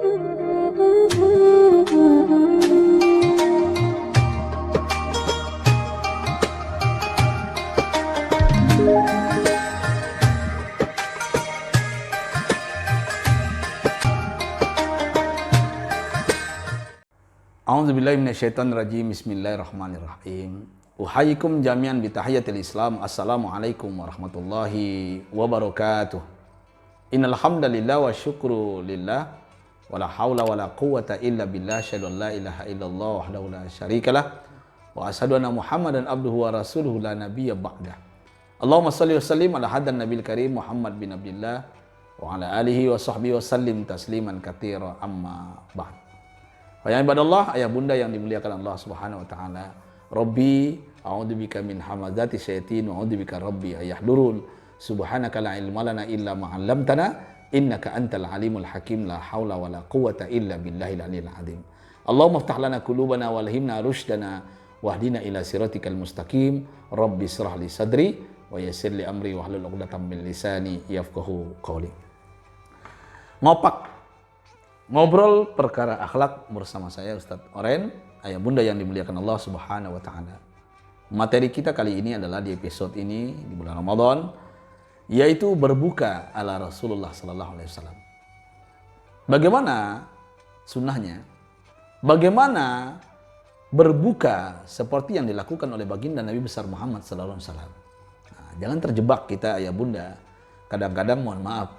A'udzubillahi minasyaitonirrajim. Bismillahirrahmanirrahim. Uhayyikum jami'an bitahiyatil Islam. Assalamualaikum warahmatullahi wabarakatuh. Innal hamdalillah wa syukru lillah wala haula wala quwwata illa billah. Asyhadu an la ilaha illallah wahdahu la syarikalah wa asyhadu anna Muhammadan abduhu wa rasuluhu la nabiyya ba'dah. Allahumma shalli wa sallim ala hadan nabil karim Muhammad bin Abdillah wa ala alihi wa sahbihi wa sallim tasliman katsira amma ba'd. Ya ibadallah, ayah bunda yang dimuliakan Allah Subhanahu wa taala. Rabbi, a'udzubika min hamazati syaitin wa a'udzubika rabbi ayahdurun. Subhanaka la ilma lana illa ma 'allamtana innaka antal alimul hakim. La haula wala quwwata illa billahil aliyil azim. Allahumma iftah lana qulubana walhimna rushdana wahdina ila siratikal mustaqim. Rabbi shrah li sadri wa yassir li amri wahlul 'uqdatam min lisani yafqahu qawli. Ngobrol perkara akhlak bersama saya Ustadz Oren, ayah bunda yang dimuliakan Allah Subhanahu wa taala. Materi kita kali ini adalah di episode ini di bulan Ramadan, yaitu berbuka ala Rasulullah sallallahu alaihi wasallam. Bagaimana sunnahnya? Bagaimana berbuka seperti yang dilakukan oleh baginda Nabi besar Muhammad sallallahu alaihi wasallam. Nah, jangan terjebak kita ayah bunda. Kadang-kadang mohon maaf,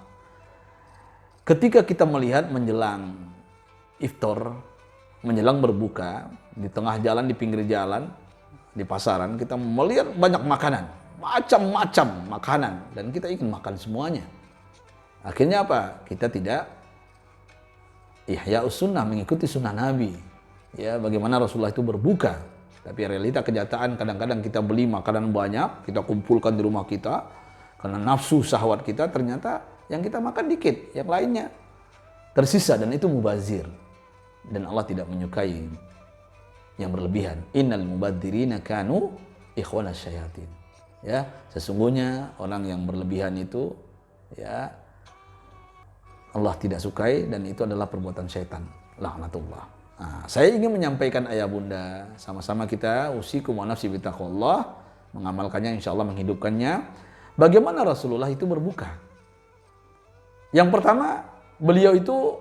ketika kita melihat menjelang iftar, menjelang berbuka, di tengah jalan, di pinggir jalan, di pasaran, kita melihat banyak makanan, macam-macam makanan, dan kita ingin makan semuanya. Akhirnya apa? Kita tidak ihya'us sunnah, mengikuti sunnah Nabi. Ya, bagaimana Rasulullah itu berbuka. Tapi realita kenyataan, kadang-kadang kita beli makanan banyak, kita kumpulkan di rumah kita, karena nafsu syahwat kita, ternyata yang kita makan dikit, yang lainnya tersisa, dan itu mubazir. Dan Allah tidak menyukai yang berlebihan. Innal mubadzirina kanu ikhwanas syayatin. Ya, sesungguhnya orang yang berlebihan itu ya Allah tidak sukai, dan itu adalah perbuatan syaitan. Laknatullah. Nah, saya ingin menyampaikan ayah bunda, sama-sama kita usikum wa nafsi bitaqwallah, mengamalkannya insyaallah, menghidupkannya. Bagaimana Rasulullah itu berbuka? Yang pertama, beliau itu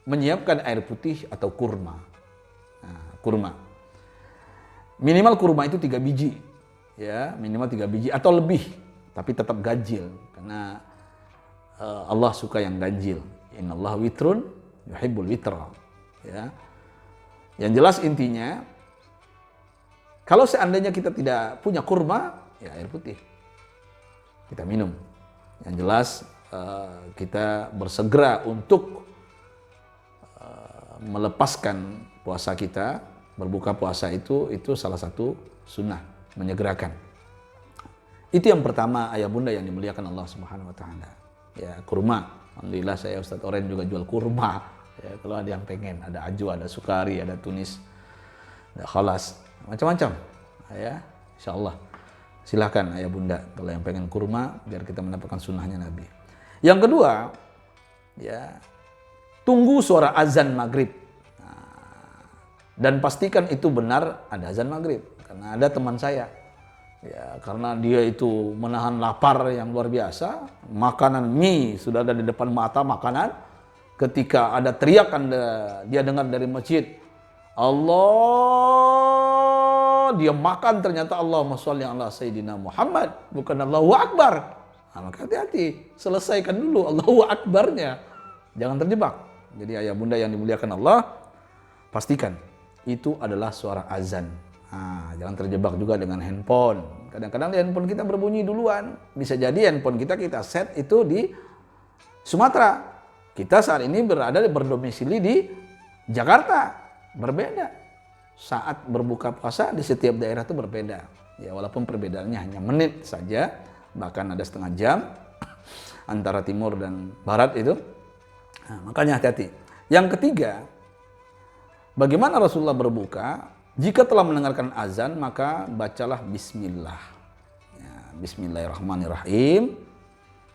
menyiapkan air putih atau kurma. Nah, kurma. Minimal kurma itu 3 biji. Ya, minimal 3 biji atau lebih. Tapi tetap ganjil. Karena Allah suka yang ganjil. Innallaha witrun yuhibbul witra. Ya. Yang jelas intinya, kalau seandainya kita tidak punya kurma, ya air putih. Kita minum. Yang jelas, kita bersegera untuk melepaskan puasa kita. Berbuka puasa itu salah satu sunnah, menyegerakan. Itu yang pertama ayah bunda yang dimuliakan Allah Subhanahu wa taala. Ya, kurma. Alhamdulillah saya Ustadz Oren juga jual kurma. Ya, kalau ada yang pengen, ada aju, ada sukari, ada tunis, ada khalas, macam-macam. Ya, insyaallah. Silahkan ayah bunda kalau yang pengen kurma, biar kita mendapatkan sunnahnya Nabi. Yang kedua, ya, tunggu suara azan maghrib. Nah, dan pastikan itu benar ada azan maghrib. Karena ada teman saya, ya, karena dia itu menahan lapar yang luar biasa, makanan mie sudah ada di depan mata makanan. Ketika ada teriakan dia dengar dari masjid, Allah, dia makan ternyata Allahumma sholli ala Sayyidina Muhammad, bukan Allahu Akbar. Nah, maka hati-hati, selesaikan dulu Allahu Akbarnya. Jangan terjebak. Jadi ayah bunda yang dimuliakan Allah, pastikan itu adalah suara azan. Nah, jangan terjebak juga dengan handphone. Kadang-kadang handphone kita berbunyi duluan. Bisa jadi handphone kita set itu di Sumatera. Kita saat ini berdomisili di Jakarta. Berbeda. Saat berbuka puasa di setiap daerah itu berbeda. Ya, walaupun perbedaannya hanya menit saja. Bahkan ada setengah jam antara timur dan barat itu. Nah, makanya hati-hati. Yang ketiga, bagaimana Rasulullah berbuka? Jika telah mendengarkan azan, maka bacalah bismillah. Ya, bismillahirrahmanirrahim.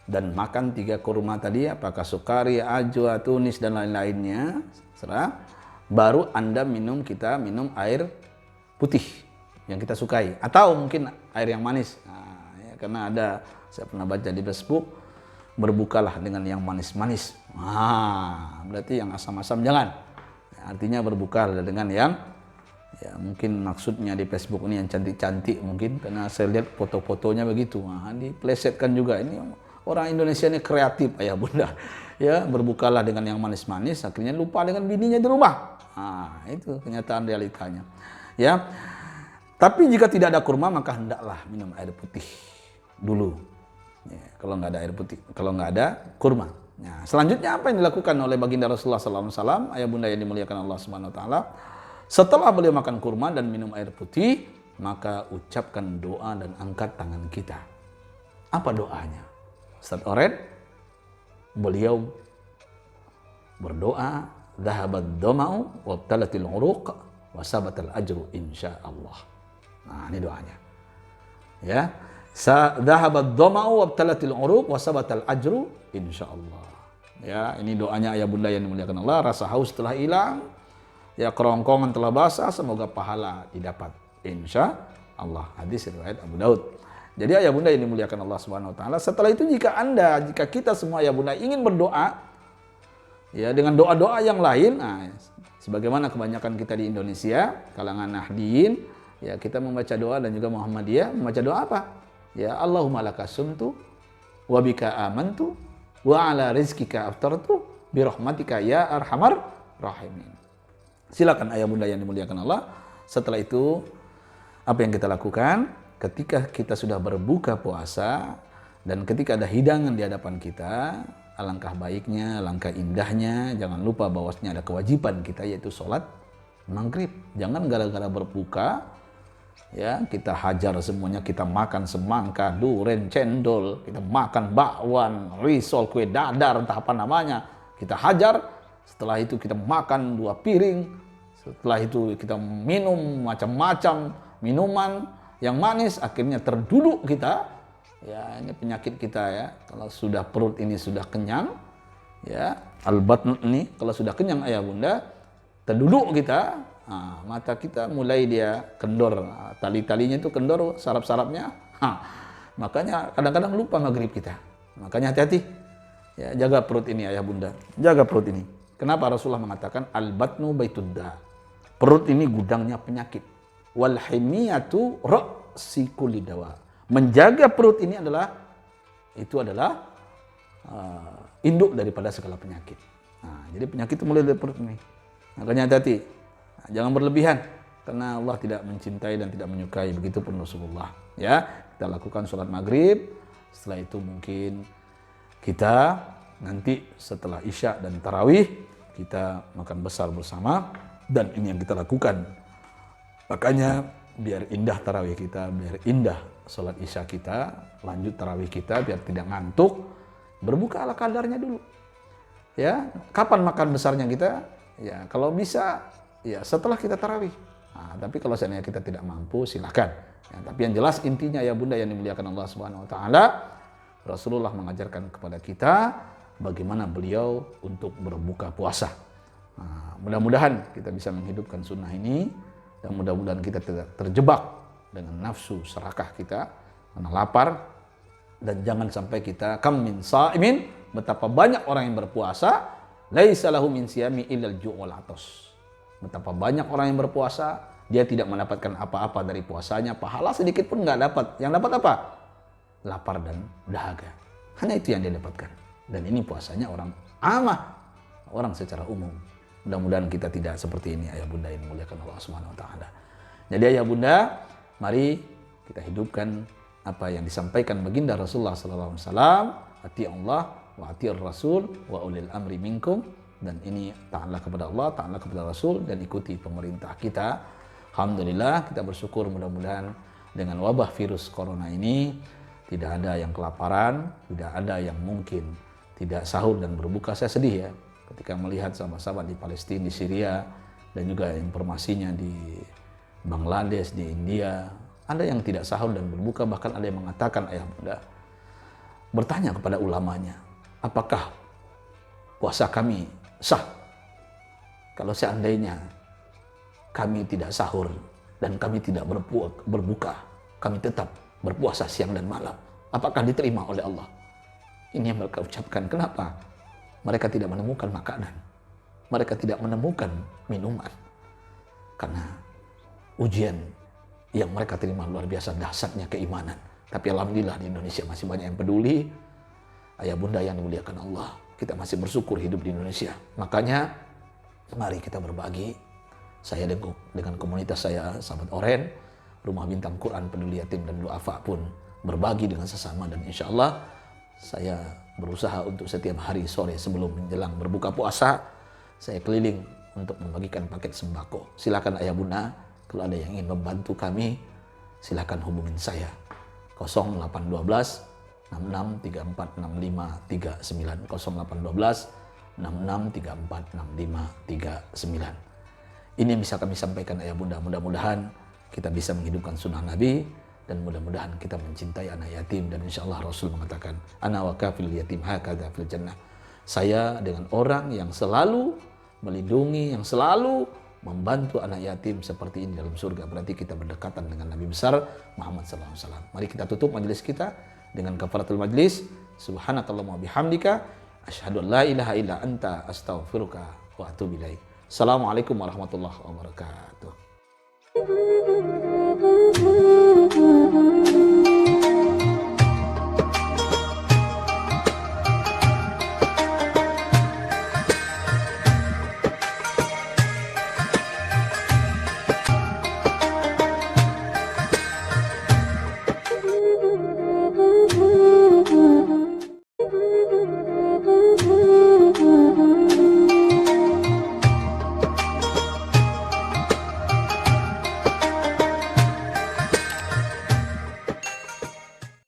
dan makan 3 kurma tadi, apakah sukari, ajwa, tunis dan lain-lainnya, serah, baru Anda kita minum air putih yang kita sukai, atau mungkin air yang manis. Nah, ya, karena saya pernah baca di Facebook, berbukalah dengan yang manis-manis. Berarti yang asam-asam jangan. Artinya berbuka dengan yang, ya mungkin maksudnya di Facebook ini yang cantik-cantik mungkin, karena saya lihat foto-fotonya begitu. Diplesetkan juga. Ini orang Indonesia ini kreatif, ayah bunda. Ya, berbukalah dengan yang manis-manis, akhirnya lupa dengan bininya di rumah. Itu kenyataan realitanya. Ya. Tapi jika tidak ada kurma, maka hendaklah minum air putih dulu. Ya, kalau nggak ada air putih, kalau nggak ada kurma. Nah, selanjutnya apa yang dilakukan oleh baginda Rasulullah SAW, ayah bunda yang dimuliakan Allah Subhanahu Wa Taala, setelah beliau makan kurma dan minum air putih, maka ucapkan doa dan angkat tangan kita. Apa doanya? Ustaz Oren, beliau berdoa, dhahabat dhama'u wabtalatil uruq wa sabatal ajru insyaallah. Nah, ini doanya. Ya. Dhahabat dhama'u wabtalatil uruq wa sabatal ajru insyaallah. Ya, ini doanya ayah bunda yang dimuliakan Allah. Rasa haus telah hilang, ya kerongkongan telah basah, semoga pahala didapat insya Allah. Hadis riwayat Abu Daud. Jadi ayah bunda yang dimuliakan Allah Subhanahu Wa Taala, setelah itu jika kita semua ayah bunda ingin berdoa, ya dengan doa-doa yang lain, sebagaimana kebanyakan kita di Indonesia, kalangan Nahdien, ya kita membaca doa, dan juga Muhammadiyah membaca doa apa? Ya Allahumma lakasumtu wa bika amantu wa ala rizkika aftartu birahmatika ya arhamar rahimin. Silakan ayah bunda yang dimuliakan Allah. Setelah itu apa yang kita lakukan? Ketika kita sudah berbuka puasa dan ketika ada hidangan di hadapan kita, alangkah baiknya, alangkah indahnya, jangan lupa bahwasanya ada kewajiban kita, yaitu sholat maghrib. Jangan gara-gara berbuka, ya kita hajar semuanya, kita makan semangka, duren, cendol, kita makan bakwan, risol, kue dadar, entah apa namanya, kita hajar. Setelah itu kita makan 2 piring, setelah itu kita minum macam-macam minuman yang manis, akhirnya terduduk kita. Ya, ini penyakit kita ya. Kalau sudah perut ini sudah kenyang, ya al-batn ini kalau sudah kenyang ayah bunda, terduduk kita. Mata kita mulai dia kendor, tali-talinya itu kendor, saraf-sarafnya. Makanya kadang-kadang lupa maghrib kita. Makanya hati-hati. Ya, jaga perut ini ayah bunda, jaga perut ini. Kenapa Rasulullah mengatakan al-batnu baitudda? Perut ini gudangnya penyakit. Wal himiyatu ra'si kulli dawa. Menjaga perut ini adalah induk daripada segala penyakit. Jadi penyakit itu mulai dari perut ini. Makanya hati-hati. Jangan berlebihan, karena Allah tidak mencintai dan tidak menyukai. Begitupun Rasulullah. Ya, kita lakukan sholat maghrib. Setelah itu mungkin kita nanti setelah isya dan tarawih kita makan besar bersama, dan ini yang kita lakukan. Makanya biar indah tarawih kita, biar indah sholat isya kita, lanjut tarawih kita, biar tidak ngantuk, berbuka ala kadarnya dulu. Ya, kapan makan besarnya kita? Ya, kalau bisa ya setelah kita tarawih. Tapi kalau seandainya kita tidak mampu, silakan. Ya, tapi yang jelas intinya ya bunda yang dimuliakan Allah Subhanahu Wa Taala, Rasulullah mengajarkan kepada kita bagaimana beliau untuk berbuka puasa. Mudah-mudahan kita bisa menghidupkan sunnah ini, dan mudah-mudahan kita tidak terjebak dengan nafsu serakah kita karena lapar, dan jangan sampai kita kam min sa'imin, betapa banyak orang yang berpuasa laisa lahu min siyami illal ju' wal atas. Betapa banyak orang yang berpuasa, dia tidak mendapatkan apa-apa dari puasanya, pahala sedikit pun nggak dapat. Yang dapat apa? Lapar dan dahaga. Hanya itu yang dia dapatkan. Dan ini puasanya orang amah, orang secara umum. Mudah-mudahan kita tidak seperti ini ayah bunda yang dimuliakan Allah Subhanahu Wa Taala. Jadi ayah bunda, mari kita hidupkan apa yang disampaikan baginda Rasulullah sallallahu alaihi wasallam, ati Allah wa ati Rasul wa ulil amri minkum, dan ini taatlah kepada Allah, taatlah kepada Rasul, dan ikuti pemerintah kita. Alhamdulillah, kita bersyukur mudah-mudahan dengan wabah virus corona ini tidak ada yang kelaparan, tidak ada yang mungkin tidak sahur dan berbuka. Saya sedih ya ketika melihat sahabat-sahabat di Palestina, di Syria, dan juga informasinya di Bangladesh, di India, ada yang tidak sahur dan berbuka, bahkan ada yang mengatakan ayah bunda, bertanya kepada ulamanya, apakah puasa kami sah kalau seandainya kami tidak sahur dan kami tidak berbuka, kami tetap berpuasa siang dan malam, apakah diterima oleh Allah? Ini yang mereka ucapkan. Kenapa? Mereka tidak menemukan makanan, mereka tidak menemukan minuman, karena ujian yang mereka terima luar biasa dahsyatnya keimanan. Tapi alhamdulillah di Indonesia masih banyak yang peduli. Ayah bunda yang dimuliakan Allah, kita masih bersyukur hidup di Indonesia. Makanya mari kita berbagi. Saya dengan komunitas saya, Sahabat Oren, Rumah Bintang Quran, Peduli Yatim dan Duafa pun berbagi dengan sesama. Dan insya Allah saya berusaha untuk setiap hari sore sebelum menjelang berbuka puasa, saya keliling untuk membagikan paket sembako. Silakan ayah bunda, kalau ada yang ingin membantu kami, silakan hubungin saya. 0812 66346539, 0812 66346539. Ini yang bisa kami sampaikan ayah bunda. Mudah-mudahan kita bisa menghidupkan sunnah Nabi, dan mudah-mudahan kita mencintai anak yatim. Dan insya Allah Rasul mengatakan, ana wa kafil yatim hakadha fil jannah. Saya dengan orang yang selalu melindungi, yang selalu membantu anak yatim seperti ini dalam surga. Berarti kita berdekatan dengan Nabi besar Muhammad SAW. Mari kita tutup majelis kita dengan kafaratul majlis. Subhanakallahumma bihamdika asyhadu an la ilaha illa anta astaghfiruka wa atubu ilaik. Assalamualaikum warahmatullahi wabarakatuh.